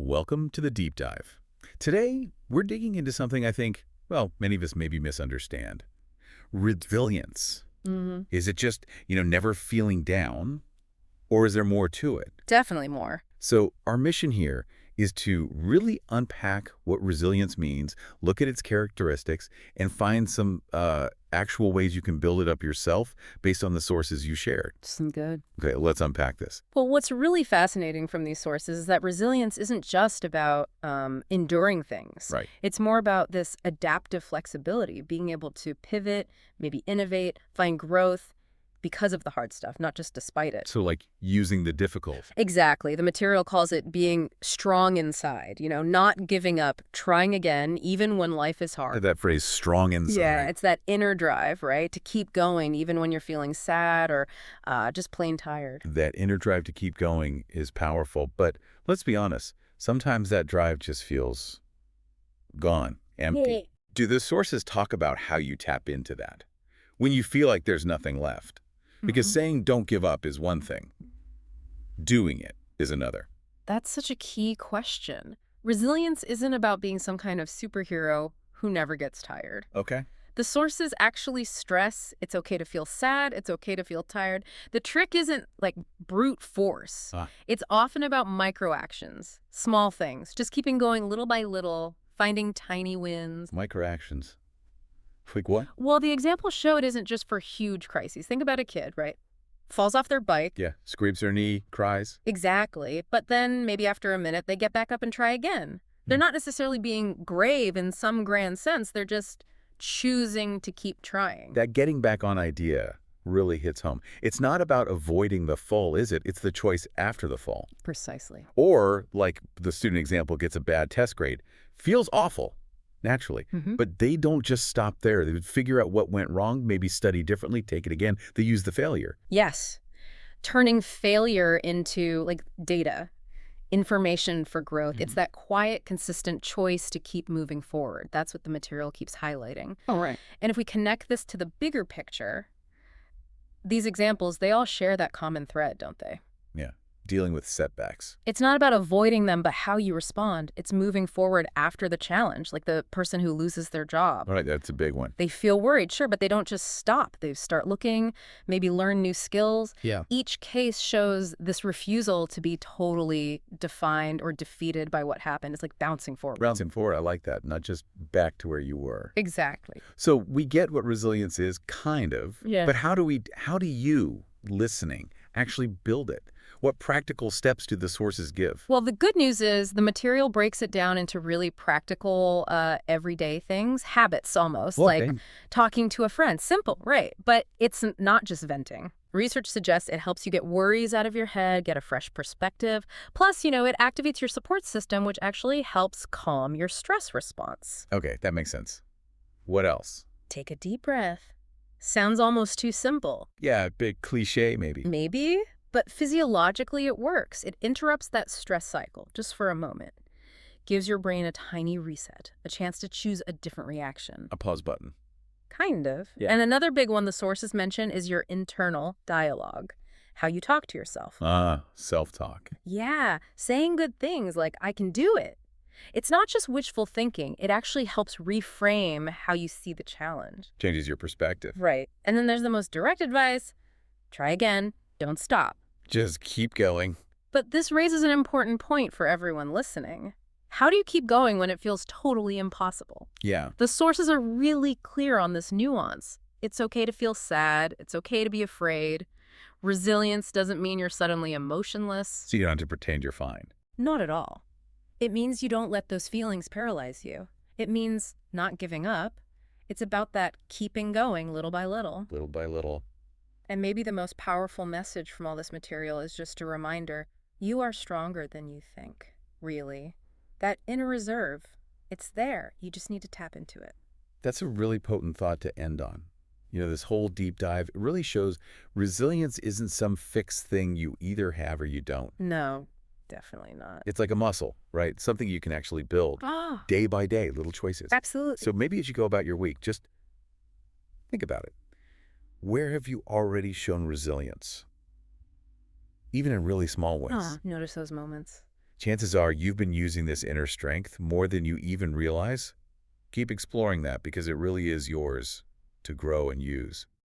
Welcome to the Deep Dive. Today, we're digging into something I think, well, many of us maybe misunderstand. Resilience. Is it just, never feeling down, or is there more to it? Definitely more. So our mission here is to really unpack what resilience means, look at its characteristics, and find some actual ways you can build it up yourself based on the sources you shared. Some good. Okay, let's unpack this. Well, what's really fascinating from these sources is that resilience isn't just about enduring things. Right. It's more about this adaptive flexibility, being able to pivot, maybe innovate, find growth because of the hard stuff, not just despite it. So like using the difficult. Exactly. The material calls it being strong inside, not giving up, trying again, even when life is hard. That phrase, strong inside. Yeah, it's that inner drive, right? To keep going even when you're feeling sad or just plain tired. That inner drive to keep going is powerful, but let's be honest, sometimes that drive just feels gone, empty. Do the sources talk about how you tap into that when you feel like there's nothing left? Because saying don't give up is one thing. Doing it is another. That's such a key question. Resilience isn't about being some kind of superhero who never gets tired. Okay. The sources actually stress it's okay to feel sad, it's okay to feel tired. The trick isn't like brute force. It's often about micro actions, small things, just keeping going little by little, finding tiny wins. Micro actions. Like what? Well, the example showed isn't just for huge crises. Think about a kid, right? Falls off their bike. Yeah, scrapes their knee, cries. Exactly. But then maybe after a minute, they get back up and try again. They're not necessarily being grave in some grand sense. They're just choosing to keep trying. That getting back on idea really hits home. It's not about avoiding the fall, is it? It's the choice after the fall. Precisely. Or, like the student example gets a bad test grade, feels awful, naturally. But they don't just stop there. They would figure out what went wrong, maybe study differently, take it again. They use the failure. Yes. Turning failure into like data, information for growth. It's that quiet, consistent choice to keep moving forward. That's what the material keeps highlighting. Oh, right. And if we connect this to the bigger picture, these examples, they all share that common thread, don't they? Yeah. Dealing with setbacks. It's not about avoiding them, but how you respond. It's moving forward after the challenge, like the person who loses their job. All right, that's a big one. They feel worried, sure, but they don't just stop. They start looking, maybe learn new skills. Yeah. Each case shows this refusal to be totally defined or defeated by what happened. It's like bouncing forward. Bouncing forward, I like that. Not just back to where you were. Exactly. So we get what resilience is, kind of. Yeah. But how do you, listening, actually build it? What practical steps do the sources give? Well, the good news is the material breaks it down into really practical, everyday things, habits almost, Okay. like talking to a friend. Simple, right? But it's not just venting. Research suggests it helps you get worries out of your head, get a fresh perspective. Plus, it activates your support system, which actually helps calm your stress response. Okay, that makes sense. What else? Take a deep breath. Sounds almost too simple. Yeah, a big cliche, maybe. Maybe, but physiologically it works. It interrupts that stress cycle just for a moment. Gives your brain a tiny reset, a chance to choose a different reaction. A pause button. Kind of. Yeah. And another big one the sources mention is your internal dialogue, how you talk to yourself. Self-talk. Yeah, saying good things like, I can do it. It's not just wishful thinking. It actually helps reframe how you see the challenge. Changes your perspective. Right. And then there's the most direct advice. Try again. Don't stop. Just keep going. But this raises an important point for everyone listening. How do you keep going when it feels totally impossible? Yeah. The sources are really clear on this nuance. It's okay to feel sad. It's okay to be afraid. Resilience doesn't mean you're suddenly emotionless. So you don't have to pretend you're fine. Not at all. It means you don't let those feelings paralyze you. It means not giving up. It's about that keeping going little by little. Little by little. And maybe the most powerful message from all this material is just a reminder, you are stronger than you think, really. That inner reserve, it's there. You just need to tap into it. That's a really potent thought to end on. This whole deep dive, it really shows resilience isn't some fixed thing you either have or you don't. No, definitely not. It's like a muscle, right? Something you can actually build day by day, little choices. Absolutely. So maybe as you go about your week, just think about it. Where have you already shown resilience? Even in really small ways. Notice those moments. Chances are you've been using this inner strength more than you even realize. Keep exploring that because it really is yours to grow and use.